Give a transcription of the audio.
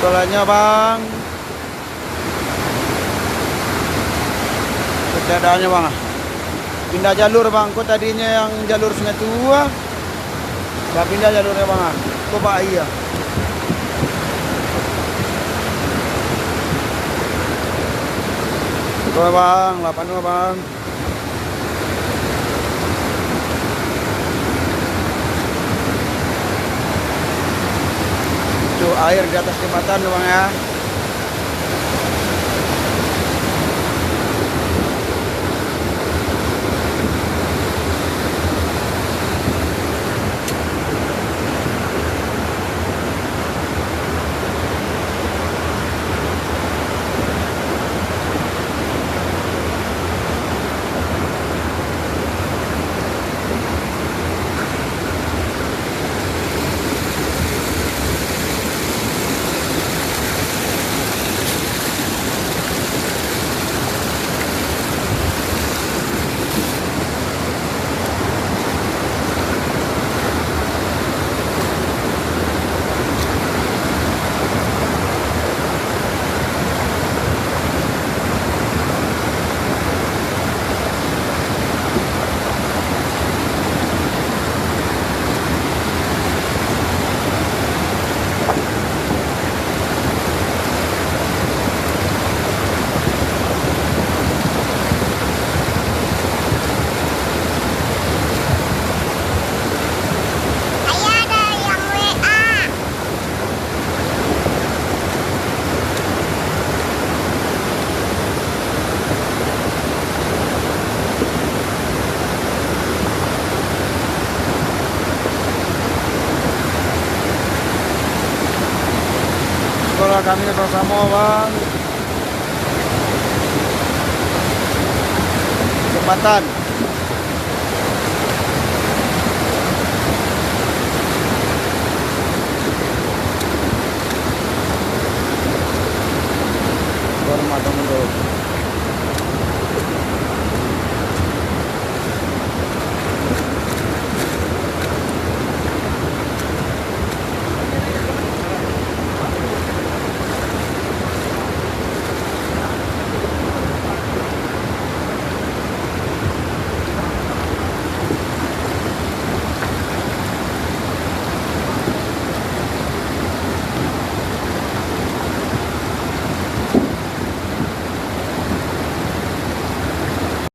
Sekolahnya bang, ketiadaannya bang. Pindah jalur bang, kok tadinya yang jalur Sungai Tua, nggak pindah jalurnya bang. Kok bahaya. Coba bang, 82 bang. Itu air di atas jembatan bang ya. Sekolah kami bersama bang. Jembatan.